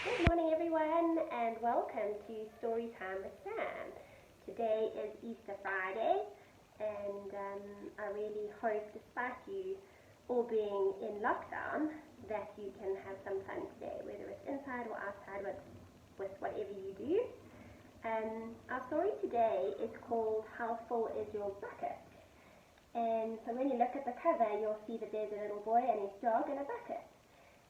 Good morning, everyone, and welcome to Storytime with Sam. Today is Easter Friday, and I really hope, despite you all being in lockdown, that you can have some fun today, whether it's inside or outside with whatever you do. Our story today is called How Full Is Your Bucket? And so when you look at the cover, you'll see that there's a little boy and his dog and a bucket.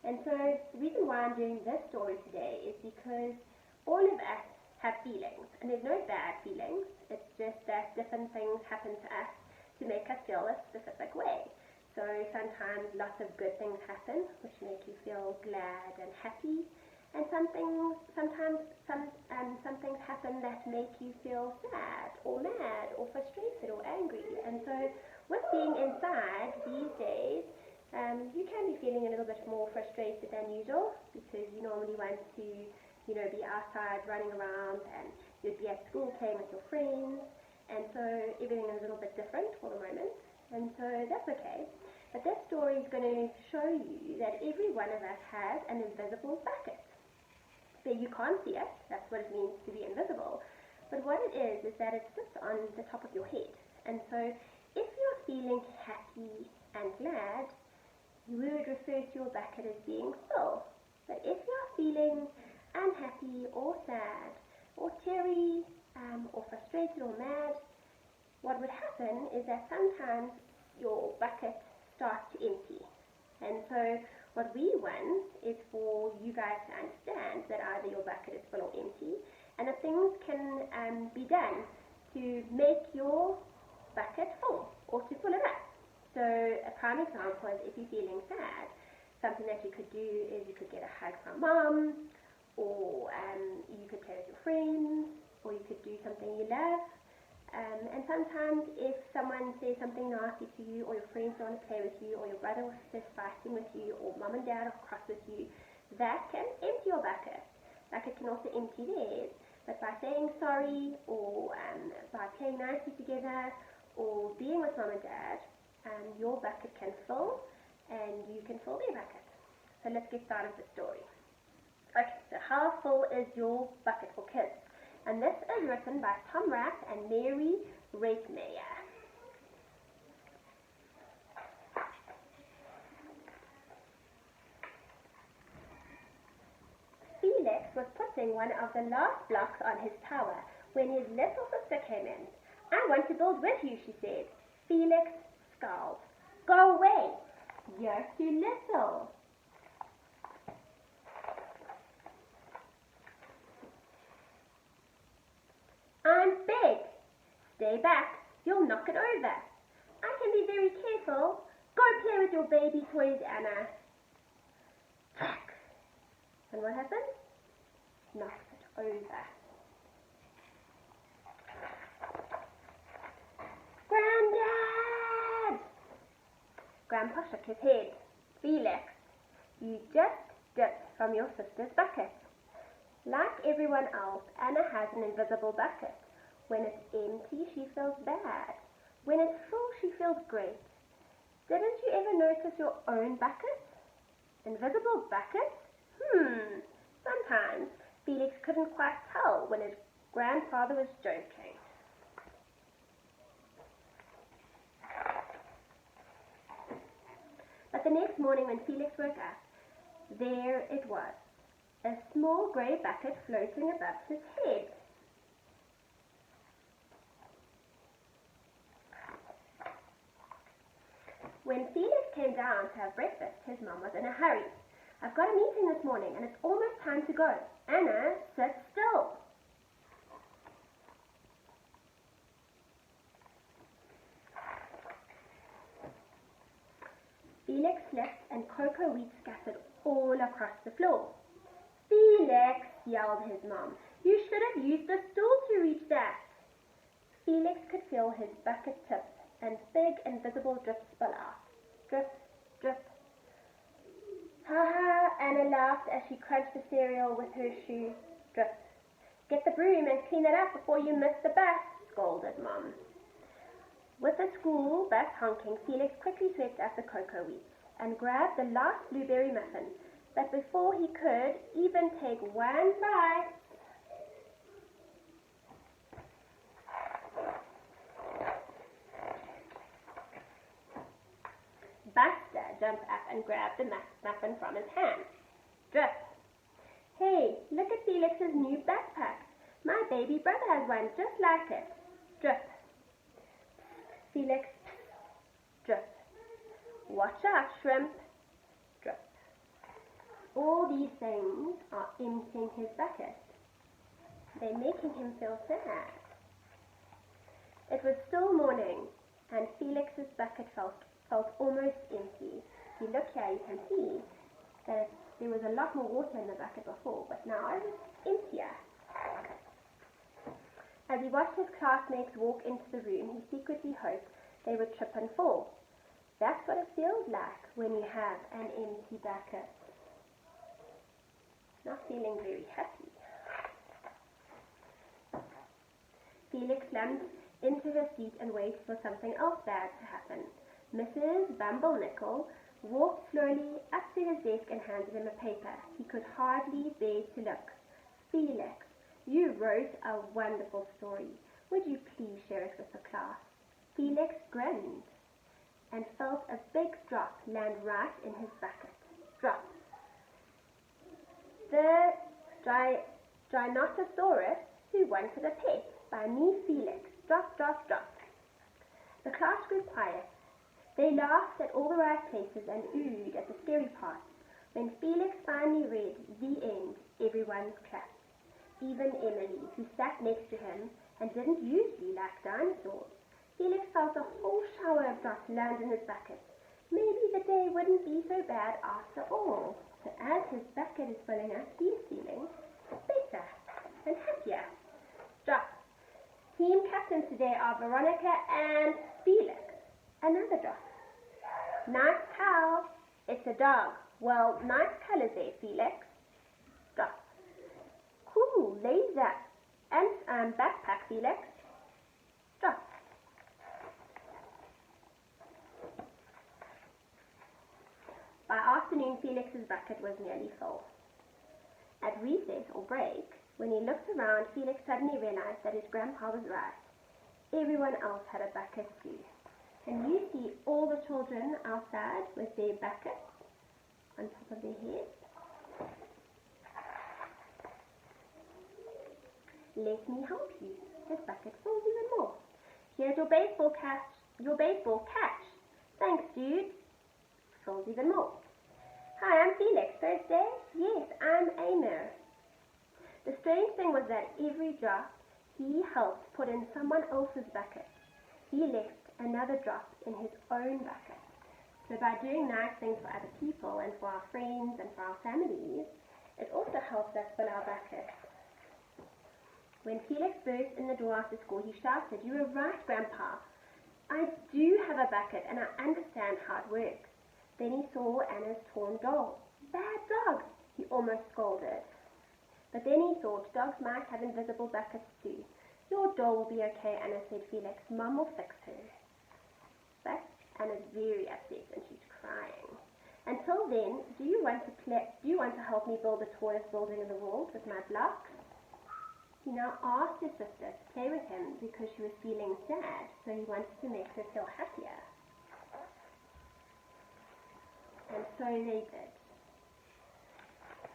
And so the reason why I'm doing this story today is because all of us have feelings, and there's no bad feelings. It's just that different things happen to us to make us feel a specific way. So sometimes lots of good things happen, which make you feel glad and happy, and sometimes some things happen that make you feel sad or mad or frustrated or angry. And so with being inside these days, you can be feeling a little bit more frustrated than usual because you normally want to, be outside running around, and you'd be at school playing with your friends, and so everything is a little bit different for the moment, and so that's okay. But this story is going to show you that every one of us has an invisible bucket. So you can't see it, that's what it means to be invisible, but what it is that it sits on the top of your head. And so if you're feeling happy and glad, you would refer to your bucket as being full. But if you're feeling unhappy or sad or teary or frustrated or mad, what would happen is that sometimes your bucket starts to empty. And so what we want is for you guys to understand that either your bucket is full or empty, and that things can be done to make your bucket full or to fill it up. So a prime example is if you're feeling sad, something that you could do is you could get a hug from mom, or you could play with your friends, or you could do something you love. And sometimes if someone says something nasty to you, or your friends don't want to play with you, or your brother or sister is fighting with you, or mom and dad are cross with you, that can empty your bucket. Like it can also empty theirs. But by saying sorry, or by playing nicely together, or being with mom and dad, your bucket can fill, and you can fill their bucket. So let's get started with the story. Okay, so how full is your bucket for kids? And this is written by Tom Rath and Mary Reckmeyer. Felix was putting one of the last blocks on his tower when his little sister came in. "I want to build with you," she said. Felix scowled. "Go away. You're too little." "I'm big." "Stay back. You'll knock it over." "I can be very careful. Go play with your baby toys, Anna." Crack. And what happened? Knocked it over. "Granddad!" Grandpa shook his head. "Felix, you just dipped from your sister's bucket." Like everyone else, Anna has an invisible bucket. When it's empty, she feels bad. When it's full, she feels great. Didn't you ever notice your own bucket? Invisible bucket? Sometimes Felix couldn't quite tell when his grandfather was joking. But the next morning when Felix woke up, there it was, a small grey bucket floating above his head. When Felix came down to have breakfast, his mom was in a hurry. "I've got a meeting this morning and it's almost time to go. Anna, sit still." Felix slipped and cocoa wheat scattered all across the floor. "Felix," yelled his mom, "you should have used the stool to reach that." Felix could feel his bucket tip and big invisible drips spill out. Drip, drip. "Ha ha," Anna laughed as she crunched the cereal with her shoe. Drip. "Get the broom and clean it up before you miss the bus," scolded Mom. With the school bus honking, Felix quickly swept up the cocoa wheat and grabbed the last blueberry muffin, But before he could even take one bite, Buster jumped up and grabbed the muffin from his hand. Drip. Hey, look at Felix's new backpack. My baby brother has one just like it. Drip. Felix. Drip. Watch out, shrimp. Drip. All these things are emptying his bucket. They're making him feel sad. It was still morning, and Felix's bucket felt almost empty. If you look here, you can see that there was a lot more water in the bucket before, but now it was emptier. As he watched his classmates walk into the room, he secretly hoped they would trip and fall. That's what it feels like when you have an empty bucket. Not feeling very happy. Felix slumped into her seat and waited for something else bad to happen. Mrs. Bumblenickel walked slowly up to his desk and handed him a paper. He could hardly bear to look. Felix, you wrote a wonderful story. Would you please share it with the class? Felix grinned and felt a big drop land right in his bucket. Drop. The Giganotosaurus Who Wanted a Pet by me, Felix. Drop, drop, drop. The class grew quiet. They laughed at all the right places and oohed at the scary parts. When Felix finally read the end, everyone clapped. Even Emily, who sat next to him and didn't usually like dinosaurs. Felix felt a whole shower of drops land in his bucket. Maybe the day wouldn't be so bad after all. So as his bucket is filling up, he's feeling better and happier. Drop. Team captains today are Veronica and Felix. Another drop. Nice cow. It's a dog. Well, nice colors there, Felix. Drop. Cool, laser. And backpack, Felix. Drop. By afternoon, Felix's bucket was nearly full. At recess or break, when he looked around, Felix suddenly realized that his grandpa was right. Everyone else had a bucket too. And you see all the children outside with their buckets on top of their heads. Let me help you. His bucket fills even more. Here's your baseball catch. Thanks, dude. Fills even more. Hi, I'm Felix. First day? Yes, I'm Amir. The strange thing was that every drop he helped put in someone else's bucket. He left another drop in his own bucket. So by doing nice things for other people and for our friends and for our families, it also helps us fill our buckets. When Felix burst in the door after school, he shouted, "You were right, Grandpa. I do have a bucket and I understand how it works." Then he saw Anna's torn doll. "Bad dog," he almost scolded. But then he thought dogs might have invisible buckets too. "Your doll will be okay," Anna said. "Felix, Mum will fix her." But Anna's very upset and she's crying. Until then, do you want to help me build the tallest building in the world with my blocks? He now asked his sister to play with him because she was feeling sad, so he wanted to make her feel happier. And so they did.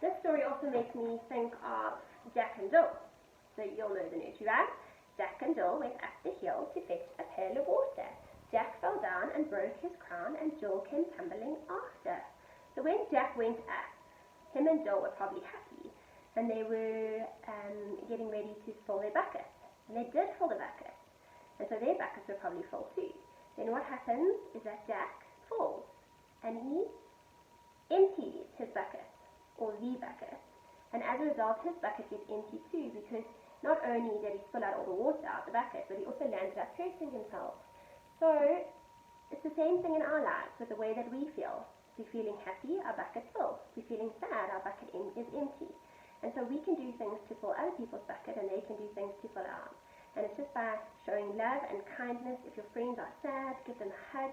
This story also makes me think of Jack and Jill. So you'll know the nursery rhyme. Jack and Jill went up the hill to fetch a pail of water. Jack fell down and broke his crown, and Jill came tumbling after. So when Jack went up, him and Jill were probably happy, and they were getting ready to fill their buckets. And they did fill the bucket, and so their buckets were probably full too. Then what happens is that Jack falls, and he empties his bucket, or the bucket, and as a result his bucket gets empty too, because not only did he spill out all the water out the bucket, but he also landed up hurting himself. So it's the same thing in our lives with the way that we feel. If we're feeling happy, our bucket's full. If we're feeling sad, our bucket is empty. And so we can do things to fill other people's bucket, and they can do things to fill ours. And it's just by showing love and kindness. If your friends are sad, give them a hug.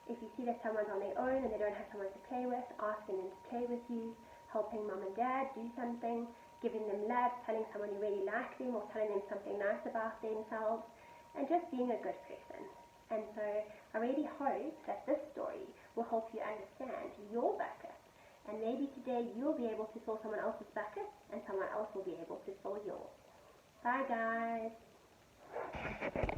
If you see that someone's on their own and they don't have someone to play with, asking them to play with you. helping mom and dad do something, giving them love, telling someone you really like them, or telling them something nice about themselves, and just being a good person. And so I really hope that this story will help you understand your bucket. And maybe today you'll be able to fill someone else's bucket, and someone else will be able to fill yours. Bye, guys.